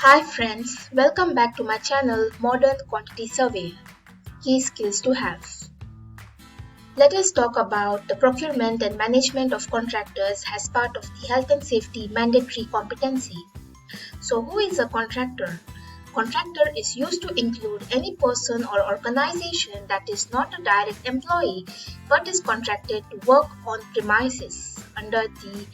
Hi friends, welcome back to my channel Modern Quantity Survey, Key Skills to Have. Let us talk about the procurement and management of contractors as part of the health and safety mandatory competency. So who is a contractor? Contractor is used to include any person or organization that is not a direct employee but is contracted to work on premises under the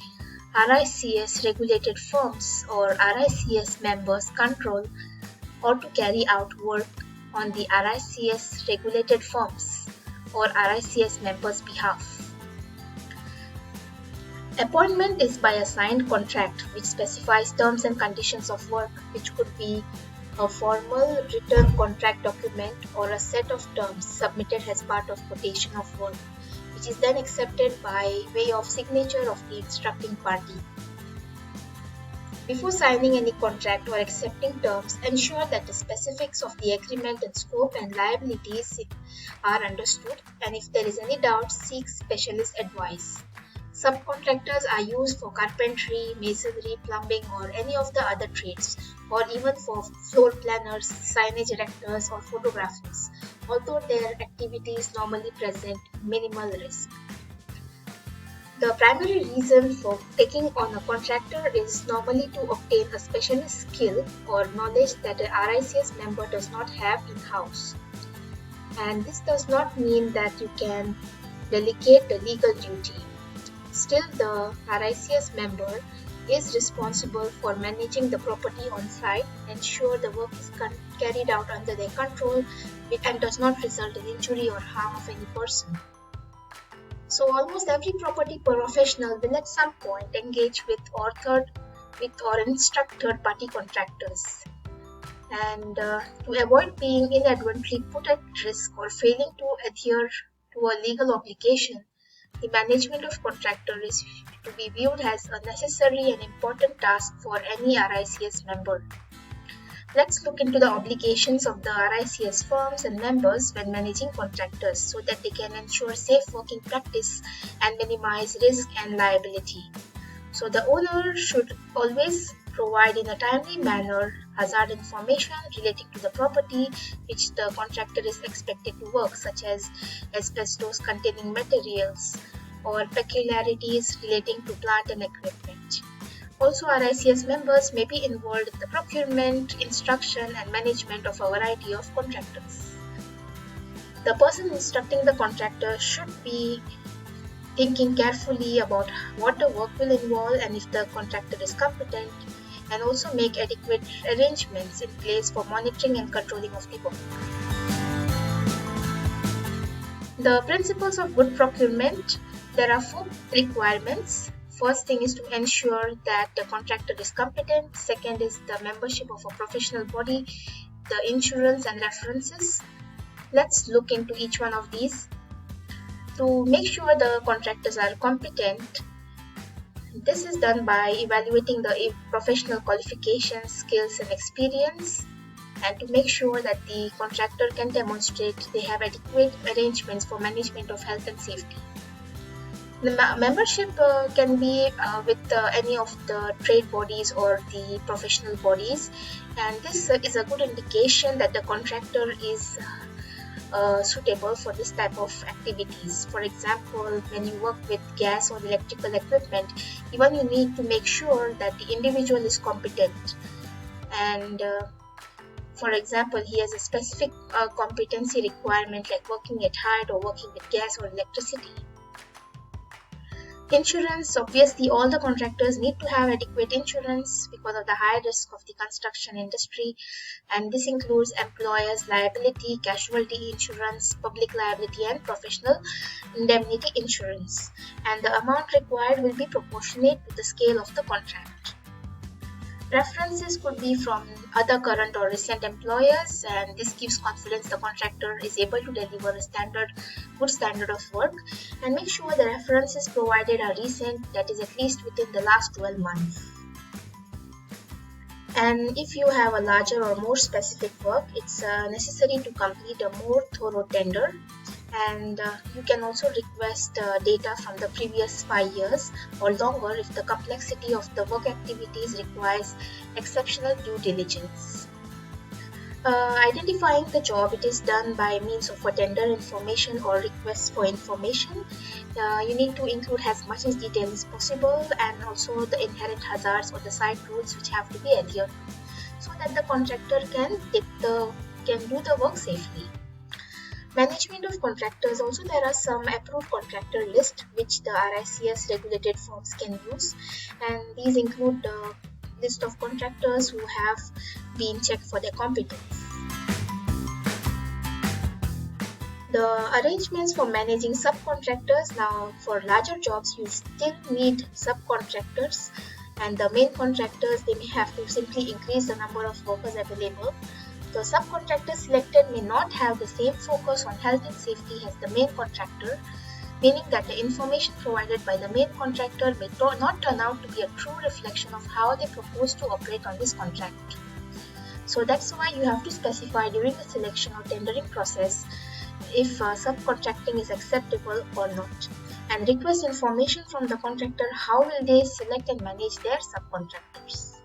RICS regulated firms or RICS members control or to carry out work on the RICS regulated firms or RICS members' behalf. Appointment is by a signed contract which specifies terms and conditions of work, which could be a formal written contract document or a set of terms submitted as part of quotation of work, which is then accepted by way of signature of the instructing party. Before signing any contract or accepting terms, ensure that the specifics of the agreement and scope and liabilities are understood, and if there is any doubt, seek specialist advice. Subcontractors are used for carpentry, masonry, plumbing, or any of the other trades, or even for floor planners, signage erectors, or photographers, although their activities normally present minimal risk. The primary reason for taking on a contractor is normally to obtain a specialist skill or knowledge that a RICS member does not have in-house. And this does not mean that you can delegate the legal duty. Still, the RICS member is responsible for managing the property on site, ensure the work is carried out under their control and does not result in injury or harm of any person. So almost every property professional will at some point engage with or instruct third-party contractors. And to avoid being inadvertently put at risk or failing to adhere to a legal obligation, the management of contractor is to be viewed as a necessary and important task for any RICS member. Let's look into the obligations of the RICS firms and members when managing contractors so that they can ensure safe working practice and minimize risk and liability. So the owner should always provide in a timely manner hazard information relating to the property which the contractor is expected to work, such as asbestos containing materials or peculiarities relating to plant and equipment. Also, RICS members may be involved in the procurement, instruction, and management of a variety of contractors. The person instructing the contractor should be thinking carefully about what the work will involve and if the contractor is competent, and also make adequate arrangements in place for monitoring and controlling of the work. The principles of good procurement, there are 4 requirements. First thing is to ensure that the contractor is competent. Second is the membership of a professional body, the insurance and references. Let's look into each one of these. To make sure the contractors are competent, this is done by evaluating the professional qualifications, skills and experience, and to make sure that the contractor can demonstrate they have adequate arrangements for management of health and safety. The membership can be with any of the trade bodies or the professional bodies, and this is a good indication that the contractor is suitable for this type of activities. For example, when you work with gas or electrical equipment, even you need to make sure that the individual is competent, and for example, he has a specific competency requirement like working at height or working with gas or electricity. Insurance, obviously all the contractors need to have adequate insurance because of the high risk of the construction industry, and this includes employers' liability, casualty insurance, public liability and professional indemnity insurance, and the amount required will be proportionate to the scale of the contract. References could be from other current or recent employers, and this gives confidence the contractor is able to deliver a good standard of work, and make sure the references provided are recent, that is at least within the last 12 months. And if you have a larger or more specific work, it's necessary to complete a more thorough tender And you can also request data from the previous 5 years or longer if the complexity of the work activities requires exceptional due diligence. Identifying the job, it is done by means of a tender information or request for information. You need to include as much as detail as possible, and also the inherent hazards or the site rules which have to be adhered to, so that the contractor can do the work safely. Management of contractors, also there are some approved contractor list which the RICS regulated firms can use, and these include the list of contractors who have been checked for their competence. The arrangements for managing subcontractors, now for larger jobs you still need subcontractors, and the main contractors, they may have to simply increase the number of workers available. The subcontractor selected may not have the same focus on health and safety as the main contractor, meaning that the information provided by the main contractor may not turn out to be a true reflection of how they propose to operate on this contract. So that's why you have to specify during the selection or tendering process if subcontracting is acceptable or not, and request information from the contractor how will they select and manage their subcontractors.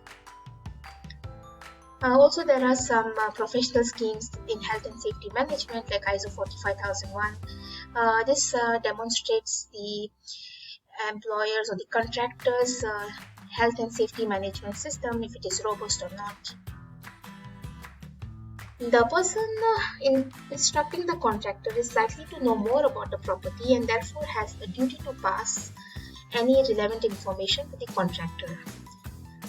Also, there are some professional schemes in health and safety management like ISO 45001. This demonstrates the employers or the contractors' health and safety management system, if it is robust or not. The person instructing the contractor is likely to know more about the property and therefore has a duty to pass any relevant information to the contractor.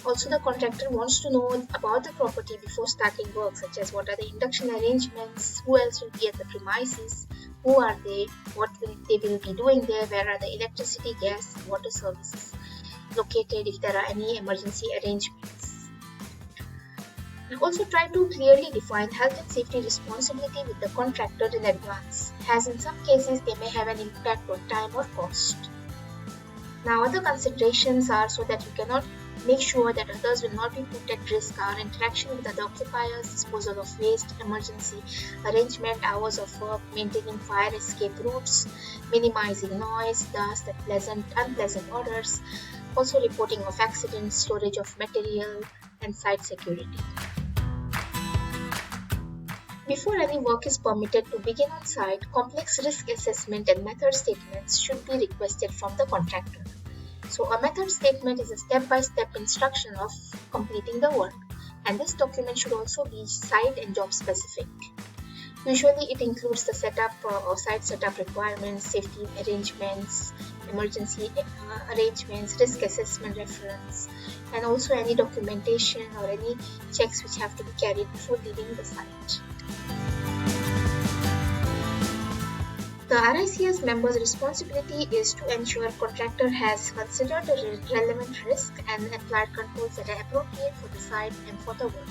Also, the contractor wants to know about the property before starting work, such as what are the induction arrangements, who else will be at the premises, who are they, what they will be doing there, where are the electricity, gas, and water services located, if there are any emergency arrangements. And also try to clearly define health and safety responsibility with the contractor in advance, as in some cases they may have an impact on time or cost. Now, other considerations are so that you cannot make sure that others will not be put at risk are interaction with other occupiers, disposal of waste, emergency arrangement, hours of work, maintaining fire escape routes, minimizing noise, dust, and unpleasant odors, also reporting of accidents, storage of material, and site security. Before any work is permitted to begin on site, complex risk assessment and method statements should be requested from the contractor. So a method statement is a step-by-step instruction of completing the work, and this document should also be site and job specific. Usually it includes the setup or site setup requirements, safety arrangements, emergency arrangements, risk assessment reference, and also any documentation or any checks which have to be carried before leaving the site. The RICS member's responsibility is to ensure contractor has considered the relevant risk and applied controls that are appropriate for the site and for the work.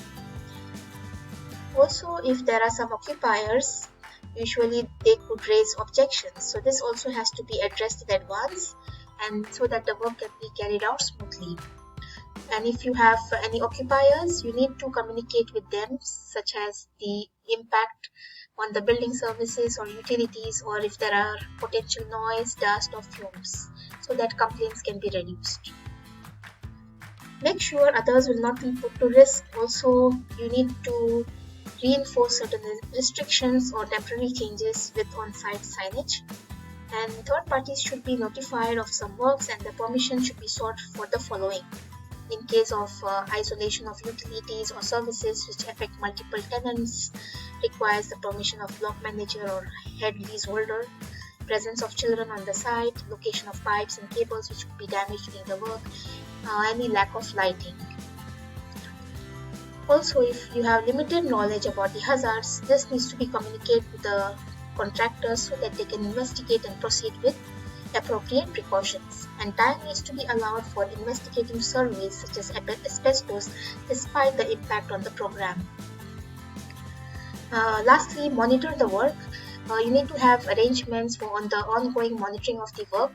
Also, if there are some occupiers, usually they could raise objections. So this also has to be addressed in advance, and so that the work can be carried out smoothly. And if you have any occupiers, you need to communicate with them, such as the impact on the building services or utilities, or if there are potential noise, dust or fumes, so that complaints can be reduced. Make sure others will not be put to risk. Also, you need to reinforce certain restrictions or temporary changes with on-site signage. And third parties should be notified of some works, and the permission should be sought for the following. In case of isolation of utilities or services which affect multiple tenants, requires the permission of block manager or head leaseholder, presence of children on the site, location of pipes and cables which could be damaged during the work, any lack of lighting. Also, if you have limited knowledge about the hazards, this needs to be communicated to the contractors so that they can investigate and proceed with appropriate precautions, and time needs to be allowed for investigating surveys such as asbestos despite the impact on the program. Lastly, monitor the work. You need to have arrangements for the ongoing monitoring of the work,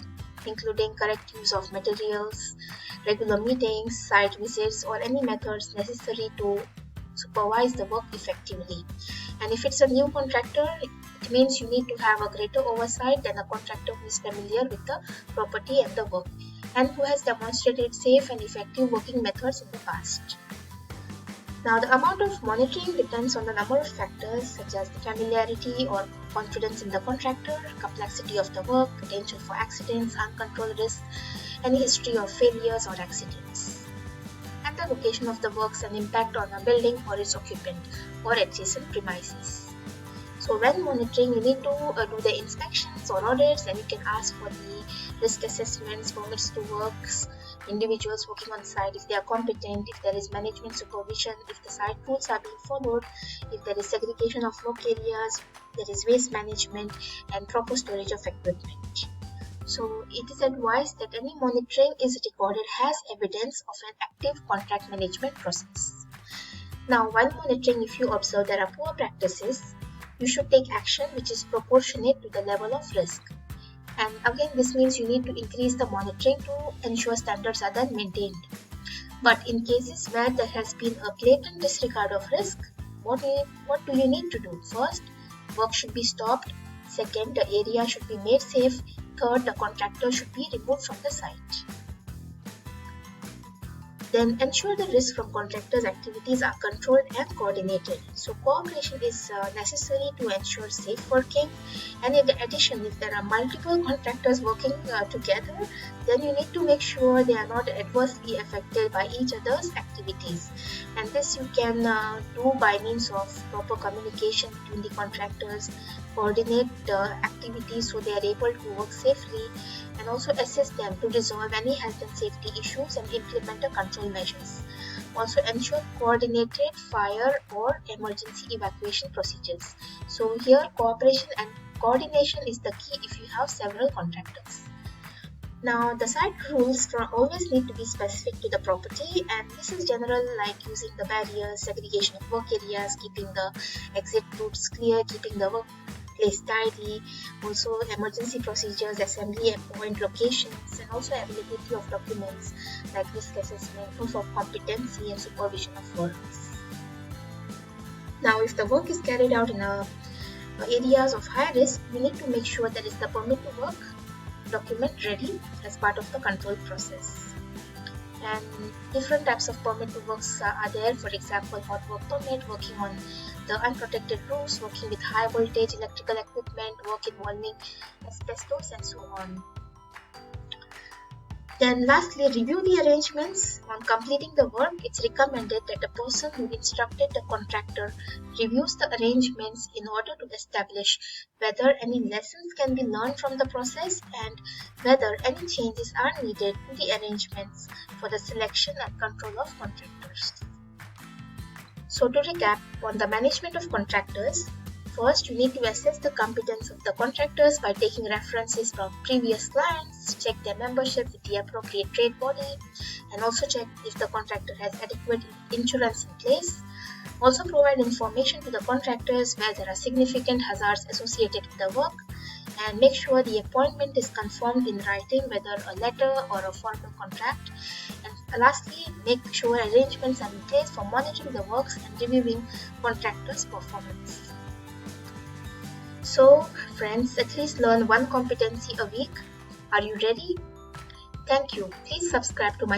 including correct use of materials, regular meetings, site visits, or any methods necessary to supervise the work effectively. And if it's a new contractor, It means you need to have a greater oversight than a contractor who is familiar with the property and the work, and who has demonstrated safe and effective working methods in the past. Now, the amount of monitoring depends on the number of factors such as the familiarity or confidence in the contractor, complexity of the work, potential for accidents, uncontrolled risks, any history of failures or accidents, and the location of the works and impact on a building or its occupant or adjacent premises. So when monitoring, you need to do the inspections or audits, and you can ask for the risk assessments, permits to works, individuals working on site, if they are competent, if there is management supervision, if the site rules are being followed, if there is segregation of work areas, there is waste management, and proper storage of equipment. So it is advised that any monitoring is recorded as evidence of an active contract management process. Now, while monitoring, if you observe there are poor practices, you should take action which is proportionate to the level of risk. And again, this means you need to increase the monitoring to ensure standards are then maintained. But in cases where there has been a blatant disregard of risk, what do you need to do? First, work should be stopped. Second, the area should be made safe. Third, the contractor should be removed from the site. Then ensure the risk from contractors' activities are controlled and coordinated. So cooperation is necessary to ensure safe working. And in addition, if there are multiple contractors working together, then you need to make sure they are not adversely affected by each other's activities. And this you can do by means of proper communication between the contractors, coordinate activities so they are able to work safely, and also assist them to resolve any health and safety issues and implement the control measures. Also ensure coordinated fire or emergency evacuation procedures. So here cooperation and coordination is the key if you have several contractors. Now, the site rules always need to be specific to the property, and this is general, like using the barriers, segregation of work areas, keeping the exit routes clear, keeping the workplace tidy, also emergency procedures, assembly and point locations, and also availability of documents like risk assessment, proof of competency, and supervision of works. Now, if the work is carried out in areas of high risk, we need to make sure there is the permit to work document ready as part of the control process. And different types of permit to works are there. For example, hot work permit, working on the unprotected roofs, working with high voltage electrical equipment, work involving asbestos, and so on. Then lastly, review the arrangements. On completing the work, it's recommended that the person who instructed the contractor reviews the arrangements in order to establish whether any lessons can be learned from the process and whether any changes are needed to the arrangements for the selection and control of contractors. So to recap on the management of contractors, first, you need to assess the competence of the contractors by taking references from previous clients, check their membership with the appropriate trade body, and also check if the contractor has adequate insurance in place. Also provide information to the contractors where there are significant hazards associated with the work, and make sure the appointment is confirmed in writing, whether a letter or a formal contract. And lastly, make sure arrangements are in place for monitoring the works and reviewing contractors' performance. So, friends, at least learn one competency a week. Are you ready? Thank you. Please subscribe to my channel.